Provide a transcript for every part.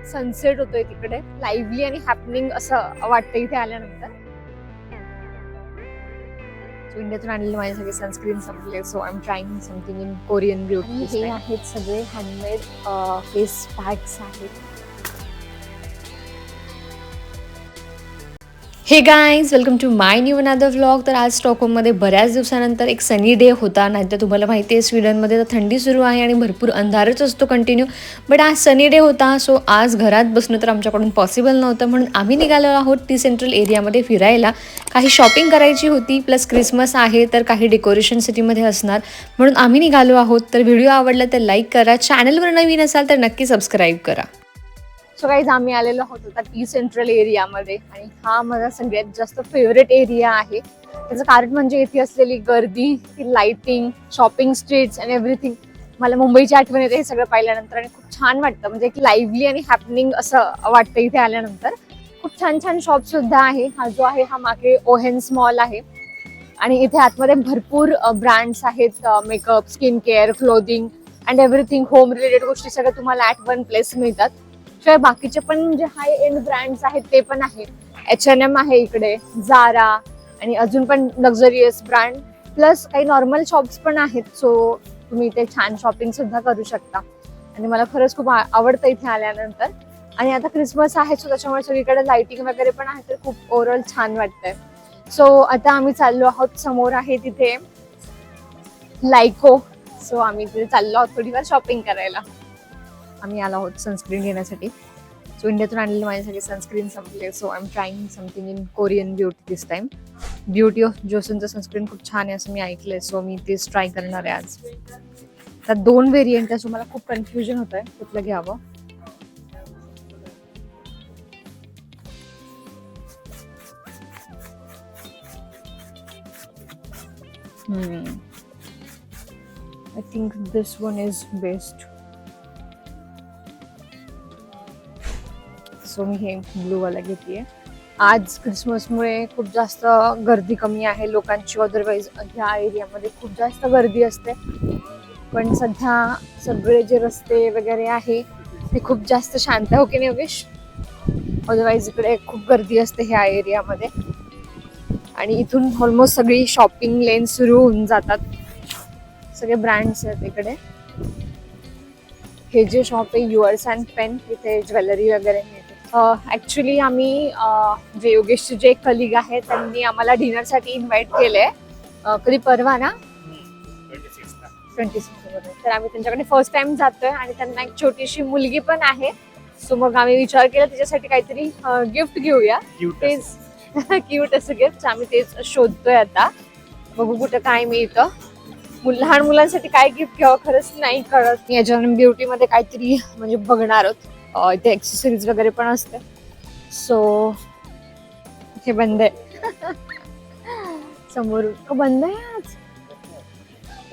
Sunset होतोय तिकडे, lively आणि हॅपनिंग असं वाटतं इथे आल्यानंतर. इंडियातून आणलेले माझे सगळे सनस्क्रीन संपले, so I am trying something in Korean beauty. हे आहेत सगळे हँडमेड फेस पॅक्स आहेत. Hey guys, welcome to my new another vlog. तर आज स्टॉकहोममध्ये बऱ्याच दिवसानंतर एक सनी डे होता. नाहीतर तुम्हाला माहिती आहे स्वीडनमध्ये तर थंडी सुरू आहे आणि भरपूर अंधारच असतो कंटिन्यू. बट आज सनी डे होता, सो आज घरात बसणं तर आमच्याकडून पॉसिबल नव्हतं. म्हणून आम्ही निघालो आहोत टी सेंट्रल एरियामध्ये फिरायला. काही शॉपिंग करायची होती, प्लस क्रिसमस आहे तर काही डेकोरेशन सिटीमध्ये असणार, म्हणून आम्ही निघालो आहोत. तर व्हिडिओ आवडला तर लाईक करा, चॅनलवर नवीन असाल तर नक्की सबस्क्राईब करा. सो गाईज, आम्ही आलेलो आहोत आता टी सेंट्रल एरियामध्ये आणि हा माझा सगळ्यात जास्त फेवरेट एरिया आहे. त्याचं कारण म्हणजे इथे असलेली गर्दी, लाइटिंग, शॉपिंग स्ट्रीट्स आणि एव्हरीथिंग. मला मुंबईची आठवण येते हे सगळं पाहिल्यानंतर आणि खूप छान वाटतं. म्हणजे एक लाईव्हली आणि हॅपनिंग असं वाटतं इथे आल्यानंतर. खूप छान छान शॉप सुद्धा आहे. हा जो आहे हा मागे ओहेन्स मॉल आहे आणि इथे आतमध्ये भरपूर ब्रँड्स आहेत. Makeup, skin care, clothing and everything, home related गोष्टी सगळ्या तुम्हाला ॲट वन प्लेस मिळतात. शिवाय बाकीचे पण जे हाय एंड ब्रँड्स आहेत ते पण आहे. H&M आहे इकडे, जारा आणि अजून पण लक्झरियस ब्रँड, प्लस काही नॉर्मल शॉप्स पण आहेत. सो तुम्ही इथे छान शॉपिंग सुद्धा करू शकता आणि मला खरंच खूप आवडतं इथे आल्यानंतर. आणि आता क्रिसमस आहे, सो त्याच्यामुळे सगळीकडे लाइटिंग वगैरे पण आहे, तर खूप ओव्हरऑल छान वाटतंय. सो आता आम्ही चाललो आहोत, समोर आहे तिथे लायको. सो आम्ही तिथे चाललो आहोत थोडीफार शॉपिंग करायला. आम्ही आलो आहोत सनस्क्रीन घेण्यासाठी. सो इंडियातून आणलेले माझे सगळे सनस्क्रीन संपले, so I am trying something in Korean beauty this time. Beauty of जोसनचं सनस्क्रीन खूप छान आहे असं मी ऐकलंय, सो मी तेच ट्राय करणार आहे आज. त्यात 2 व्हेरियंट आहे, सो मला खूप कन्फ्युजन होत आहे कुठलं घ्यावं. I think this one is best. So मी हे ब्लू वाला घेतलीये. आज क्रिसमसमुळे खूप जास्त गर्दी कमी आहे लोकांची. अदरवाईज ह्या एरियामध्ये खूप जास्त गर्दी असते, पण सध्या सगळे जे रस्ते वगैरे आहे ते खूप जास्त शांत आहे. हो की नाही योगेश? अदरवाईज इकडे खूप गर्दी असते ह्या एरियामध्ये आणि इथून ऑलमोस्ट सगळी शॉपिंग लेन सुरू होऊन जातात. सगळे ब्रँड्स आहेत इकडे. हे जे शॉप आहे युअर्स अँड पेन, इथे ज्वेलरी वगैरे मिळते. ऍक्च्युली आम्ही जे योगेशचे जे कलिग आहे त्यांनी आम्हाला डिनरसाठी इन्व्हाइट केलंय. कधी परवा ना 26 तर आम्ही त्यांच्याकडे फर्स्ट टाइम जातोय आणि त्यांना एक छोटीशी मुलगी पण आहे. सो मग आम्ही विचार केला त्याच्यासाठी काहीतरी गिफ्ट घेऊया. तेच क्यूट असं गिफ्ट आम्ही तेच शोधतोय आता. बघू कुठं काय मिळतं. लहान मुलांसाठी काय गिफ्ट घ्यावं खरंच नाही कळत. H&M ब्युटी मध्ये काहीतरी म्हणजे बघणार आहोत. इथे एक्सेसरीज वगैरे पण असते. सो हे बंद आहे समोर बंद आहे आज.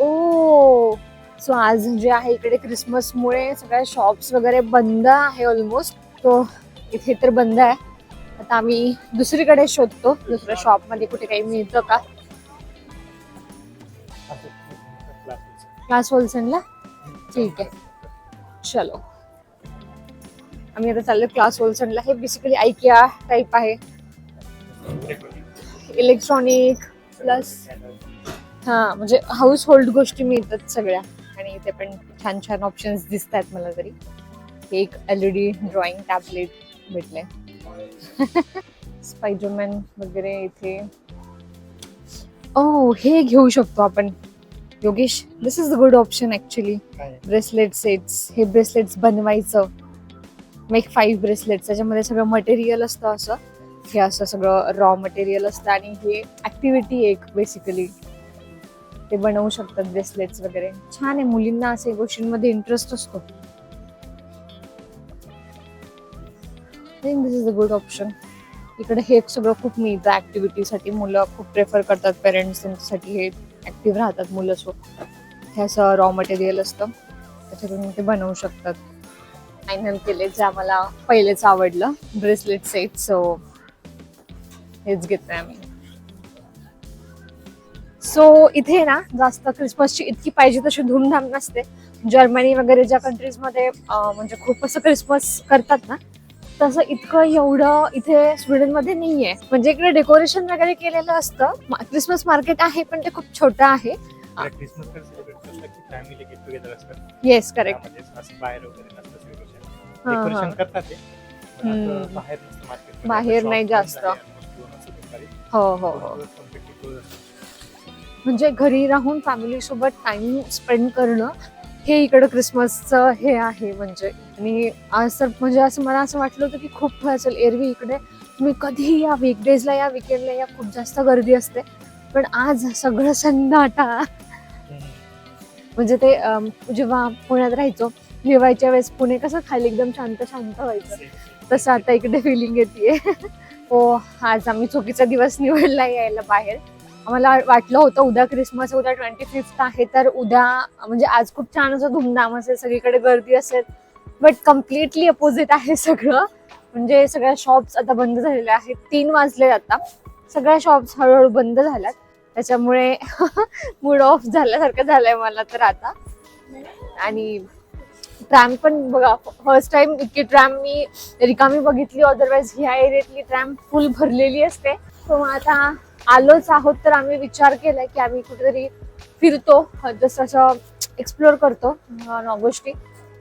ओ सो आज जे आहे इकडे क्रिसमसमुळे सगळ्या शॉप्स वगैरे बंद आहे ऑलमोस्ट. तो इथे तर बंद आहे. आता आम्ही दुसरीकडे शोधतो, दुसऱ्या शॉप मध्ये कुठे काही मिळतं का. क्लास होलसेलला ठीक आहे, चलो. आम्ही आता चाललो क्लास होलसेलला. हे बेसिकली आयकिया टाईप आहे, इलेक्ट्रॉनिक प्लस म्हणजे हाऊस होल्ड गोष्टी मिळतात सगळ्या. आणि इथे पण छान छान ऑप्शन्स दिसत आहेत मला तरी. एक LED ड्रॉइंग टॅबलेट भेटलंय स्पायडरमॅन वगैरे इथे. ओ हे घेऊ शकतो आपण Yogesh. This is the good option actually. Bracelet sets. हे ब्रेसलेट्स बनवायचं, मेक 5 ब्रेसलेट्स. त्याच्यामध्ये सगळं मटेरियल असतं असं. हे असं सगळं रॉ मटेरियल असतं आणि हे ऍक्टिव्हिटी एक बेसिकली ते बनवू शकतात ब्रेसलेट्स वगैरे. छान आहे, मुलींना असे गोष्टींमध्ये इंटरेस्ट असतो. I think this is a good option. इकडे हे सगळं खूप मिळतं ऍक्टिव्हिटीसाठी. मुलं खूप प्रेफर करतात, पेरेंट्स त्यांच्यासाठी हे ऍक्टिव्ह राहतात मुलं. सो हे असं रॉ मटेरियल असतं, त्याच्यातून ते बनवू शकतात. फायनल केले जे आम्हाला पहिलेच आवडलं, ब्रेसलेट सेट. सो हेच घेतोय आम्ही. सो इथे ना जास्त क्रिसमसची इतकी पाहिजे तशी धूमधाम नसते, जर्मनी वगैरे ज्या कंट्रीजमध्ये म्हणजे खूप असं क्रिसमस करतात ना, तसं इतकं एवढं इथे स्वीडनमध्ये नाहीये. म्हणजे इकडे डेकोरेशन वगैरे केलेलं असतं. क्रिसमस मार्केट आहे पण ते खूप छोटं आहे. क्रिसमस तर सेलिब्रेट करतात की फॅमिली गेट टुगेदर असतात. Yes correct. त्यामध्ये असं बाहेर वगैरे नसतं सेलिब्रेशन. हा हा डेकोरेशन करतात ते पण असं बाहेर नसतं मार्केट. बाहेर नाही जास्त. हो हो हो. म्हणजे घरी राहून फॅमिली सोबत टाइम स्पेंड करणं हे इकडं क्रिसमसचं हे आहे. म्हणजे आणि आज तर म्हणजे असं मला असं वाटलं होतं की खूप असेल. एरवी इकडे तुम्ही कधीही या, वीकडेजला या, विकेंडला या, खूप जास्त गर्दी असते. पण आज सगळं सन्नाटा. म्हणजे ते जेव्हा पुण्यात राहायचो, जेवायच्या वेळेस पुणे कसं खाली एकदम शांत शांत व्हायचं, तसं आता इकडे फिलिंग येते. हो, आज आम्ही चुकीचा दिवस निवडला यायला बाहेर. आम्हाला वाटलं होतं उद्या क्रिसमस, उद्या 25th आहे, तर उद्या म्हणजे आज खूप छान असं धूमधाम असेल, सगळीकडे गर्दी असेल. बट कम्प्लिटली अपोजिट आहे सगळं. म्हणजे सगळ्या शॉप्स आता बंद झालेल्या आहेत. 3 वाजले आता. सगळ्या शॉप्स हळूहळू बंद झाल्यात. त्याच्यामुळे मूड ऑफ झाल्यासारखं झालंय मला तर आता. आणि ट्रॅम पण बघा, फर्स्ट टाइम इतकी ट्रॅम मी रिकामी बघितली. अदरवाईज ह्या एरियातली ट्रॅम फुल भरलेली असते. तो आता आलोच आहोत तर आम्ही विचार केलाय की आम्ही कुठेतरी फिरतो, जसं असं एक्सप्लोर करतो नॉ गोष्टी.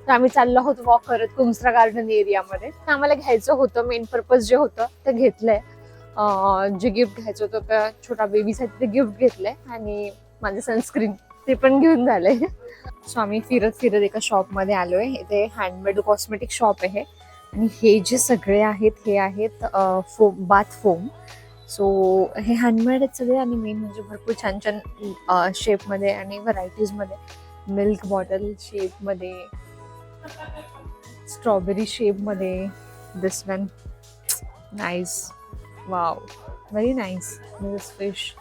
तर आम्ही चाललो आहोत वॉक करत कुमस्त्रा गार्डन एरियामध्ये. आम्हाला घ्यायचं होतं, मेन पर्पज जे होतं ते घेतलंय. जे गिफ्ट घ्यायचं होतं त्या छोटा बेबीसाठी ते गिफ्ट घेतलंय आणि माझं सनस्क्रीन ते पण घेऊन झालंय. सो आम्ही फिरत फिरत एका शॉपमध्ये आलोय. इथे हँडमेड कॉस्मेटिक शॉप आहे आणि हे जे सगळे आहेत हे आहेत फोम, बाथ फोम. सो हे हँडमेड आहेत सगळे आणि मेन म्हणजे भरपूर छान छान शेपमध्ये आणि व्हरायटीजमध्ये. मिल्क बॉटल शेपमध्ये, स्ट्रॉबेरी शेपमध्ये, this one nice, wow, very nice. This fish.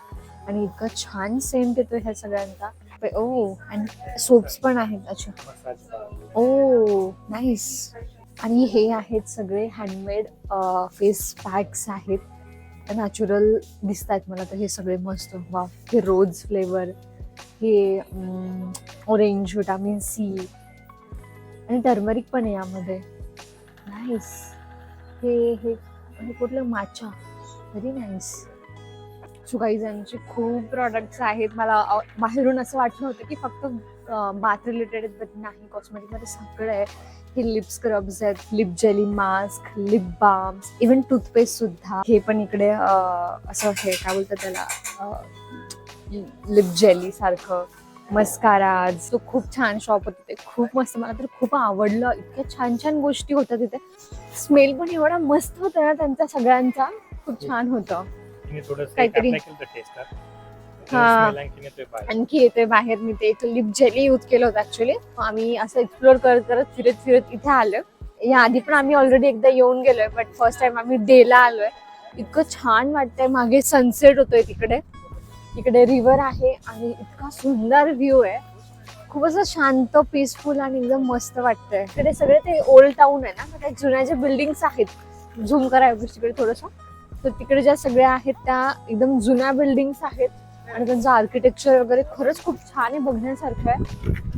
आणि इतकं छान सेंट येतो ह्या सगळ्यांचा. ओ, आणि सोप्स पण आहेत. अच्छा, ओ नाईस. आणि हे आहेत सगळे हँडमेड फेस पॅक्स आहेत. नॅचरल दिसत आहेत मला तर हे सगळे मस्त. वा, हे रोज फ्लेवर, हे ऑरेंज, व्हिटॅमिन सी आणि टर्मरिक पण आहे यामध्ये. नाईस. हे कुठलं माचा, व्हेरी नाईस. सो गाईज यांचे खूप प्रॉडक्ट्स आहेत. मला बाहेरून असं वाटलं होतं की फक्त बाथ रिलेटेड, बट नाही, कॉस्मेटिकमध्ये सगळं आहे. हे लिप स्क्रब्स आहेत, lip jelly mask, lip balms, even toothpaste सुद्धा. हे पण इकडे असं हे काय बोलतात त्याला, लिप जेली सारखं, मस्काराज. तो खूप छान शॉप होतं ते, खूप मस्त. मला तर खूप आवडलं. इतक्या छान छान गोष्टी होत्या तिथे. स्मेल पण एवढा मस्त होता ना त्यांचा सगळ्यांचा, खूप छान होतं. काहीतरी आणखी येतोय बाहेर. मी ते लिप जेली यूज केलं होतं ऍक्च्युली. आम्ही असं एक्सप्लोर करत करत फिरत फिरत इथे आलोय. या आधी पण आम्ही ऑलरेडी एकदा येऊन गेलोय, बट फर्स्ट टाइम आम्ही डेला आलोय. इतकं छान वाटतंय. मागे सनसेट होतोय तिकडे, इकडे रिव्हर आहे आणि इतका सुंदर व्ह्यू आहे. खूप असं शांत, पीसफुल आणि एकदम मस्त वाटतंय. इकडे सगळे ते ओल्ड टाउन आहे ना, त्या जुन्या ज्या बिल्डिंग्स आहेत, झूम करायचं तिकडे थोडंसं, तर तिकडे ज्या सगळ्या आहेत त्या एकदम जुन्या बिल्डिंग्स आहेत आणि त्यांचं आर्किटेक्चर वगैरे खरंच खूप छान आहे, बघण्यासारखं आहे.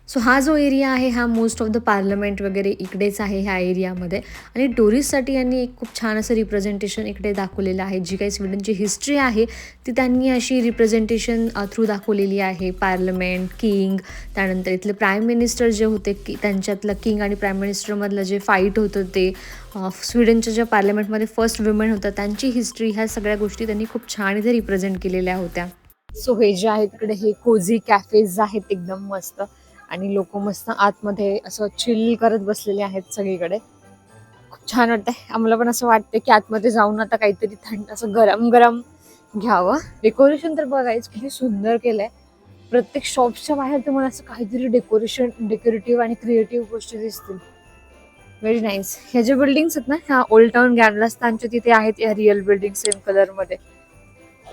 सो हा जो एरिया आहे हा मोस्ट ऑफ द पार्लमेंट वगैरे इकडेच आहे ह्या एरियामध्ये. आणि टुरिस्टसाठी यांनी एक खूप छान असं रिप्रेझेंटेशन इकडे दाखवलेलं आहे. जी काही स्वीडनची हिस्ट्री आहे ती त्यांनी अशी रिप्रेझेंटेशन थ्रू दाखवलेली आहे. पार्लमेंट, किंग, त्यानंतर इथले प्राईम मिनिस्टर जे होते की त्यांच्यातलं किंग आणि प्राईम मिनिस्टरमधलं जे फाईट होतं ते, स्वीडनच्या ज्या पार्लमेंटमध्ये फर्स्ट वुमेन होतं त्यांची हिस्ट्री, ह्या सगळ्या गोष्टी त्यांनी खूप छान इथे रिप्रेझेंट केलेल्या होत्या. सो हे जे आहे तिकडे हे कोझी कॅफेज आहेत एकदम मस्त आणि लोक मस्त आतमध्ये असं चिल करत बसलेले आहेत सगळीकडे. खूप छान वाटतंय. आम्हाला पण असं वाटतं की आतमध्ये जाऊन आता काहीतरी थंड असं गरम गरम घ्यावं. डेकोरेशन तर बघायचं किती सुंदर केलंय. प्रत्येक शॉपच्या बाहेर तुम्हाला असं काहीतरी डेकोरेटिव्ह आणि क्रिएटिव्ह गोष्टी दिसतील. Very nice. ह्या ज्या बिल्डिंग्स आहेत ना, ह्या ओल्ड टाउन गॅरलास्थानच्या तिथे आहेत या रिअल बिल्डिंग सेम कलर मध्ये.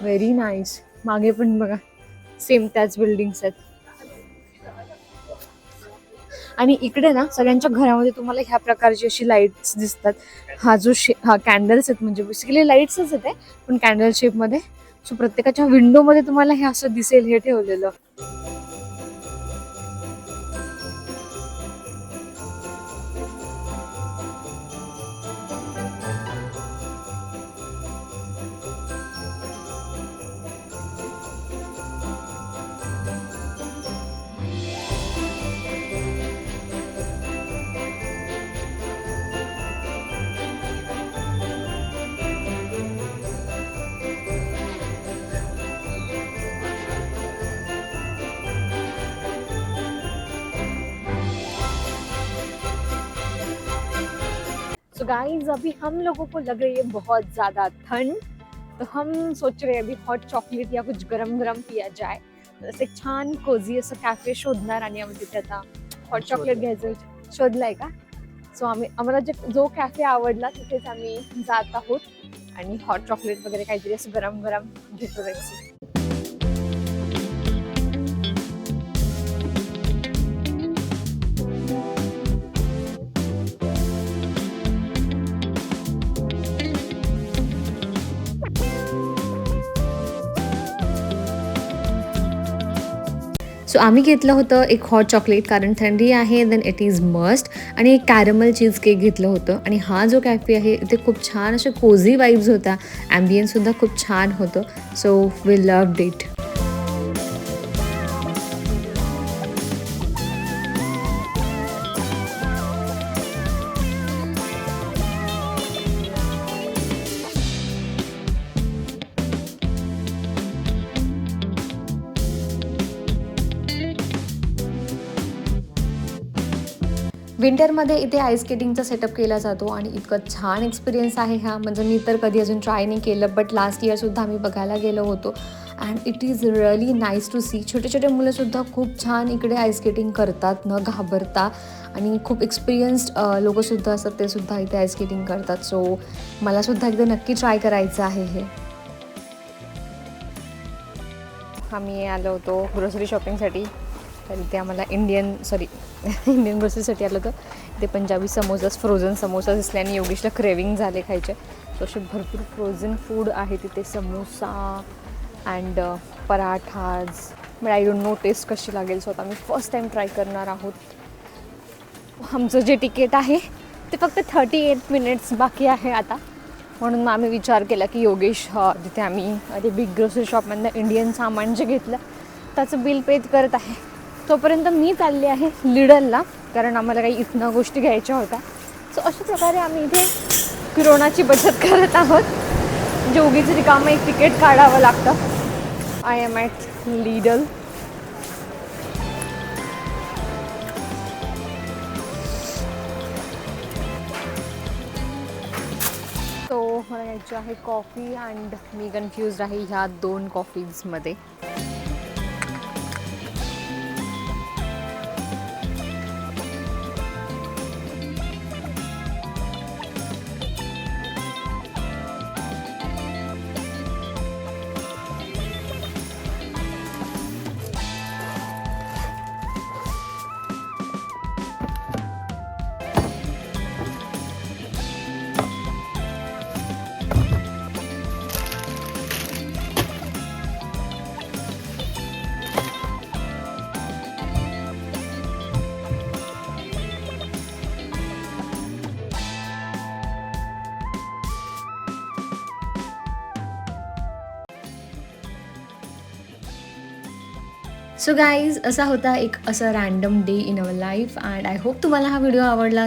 Very nice. मागे पण बघा सेम त्याच बिल्डिंग्स आहेत. आणि इकडे ना सगळ्यांच्या घरामध्ये तुम्हाला ह्या प्रकारची अशी लाईट्स दिसतात. हा कॅन्डल्स आहेत, म्हणजे बेसिकली लाईट्सच आहेत पण कॅन्डल शेप मध्ये. सो प्रत्येकाच्या विंडो मध्ये तुम्हाला हे असं दिसेल हे ठेवलेलं. सो गाइस, अभी हम लोगों को लग रही है बहुत ज्यादा ठंड, तो हम सोच रहे हैं अभी हॉट चॉकलेट या कुछ गरम गरम पिया जाए. तर असं एक छान कोझी असं कॅफे शोधणार आणि आम्ही तिथे आता हॉट चॉकलेट घ्यायचं शोधलंय का. सो आम्हाला जो कॅफे आवडला तिथेच आम्ही जात आहोत आणि हॉट चॉकलेट वगैरे काहीतरी असं गरम गरम घेतो जायचं. सो आम्ही घेतलं होतं एक हॉट चॉकलेट, कारण थंडी आहे, देन इट इज मस्ट. आणि एक कॅरमल चीज केक घेतलं होतं. आणि हा जो कॅफे आहे इथे खूप छान असे कोझी वाईब्स होता. ॲम्बियन्ससुद्धा खूप छान होतं. So we loved it. विंटरमध्ये इथे आईस स्केटिंगचा सेटअप केला जातो आणि इतकं छान एक्सपिरियन्स आहे हा. म्हणजे मी तर कधी अजून ट्राय नाही केलं, बट लास्ट इयरसुद्धा आम्ही बघायला गेलो होतो. And it is really nice to see. छोटे छोटे मुलंसुद्धा खूप छान इकडे आईस स्केटिंग करतात न घाबरता. आणि खूप एक्सपिरियन्स्ड लोकंसुद्धा असतात, ते सुद्धा इथे आईस स्केटिंग करतात. सो मलासुद्धा एकदा नक्की ट्राय करायचं आहे हे. आम्ही आलो होतो ग्रोसरी शॉपिंगसाठी. तर इथे आम्हाला इंडियन ग्रोसरीसाठी आलं होतं. इथे पंजाबी समोसास, फ्रोझन समोसा दिसले आणि योगेशला क्रेविंग झाले खायचे. तो असे भरपूर फ्रोझन फूड आहे तिथे, samosa and parathas. But I don't know taste कशी लागेल. सो आता आम्ही फर्स्ट टाईम ट्राय करणार आहोत. आमचं जे तिकीट आहे ते फक्त 38 मिनिट्स बाकी आहे आता. म्हणून मग आम्ही विचार केला की योगेश तिथे आम्ही बिग ग्रोसरी शॉपमधनं इंडियन सामान जे घेतलं त्याचं बिल पे करत आहे, तोपर्यंत मी चालली आहे लिडलला, कारण आम्हाला काही इथनं गोष्टी घ्यायच्या होत्या. सो अशा प्रकारे आम्ही इथे किराणाची बचत करत आहोत. म्हणजे उगीच रिकामं एक तिकीट काढावं लागतं. I am at Lidl. So मला घ्यायची आहे कॉफी अँड मी कन्फ्युज आहे ह्या 2 कॉफीजमध्ये. सो गाईज, असा होता एक असा random day in our life. And I hope तुम्हाला हा व्हिडिओ आवडला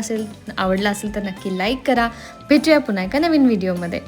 असेल तर नक्की लाईक करा. भेटूया पुन्हा एका नवीन व्हिडिओमध्ये.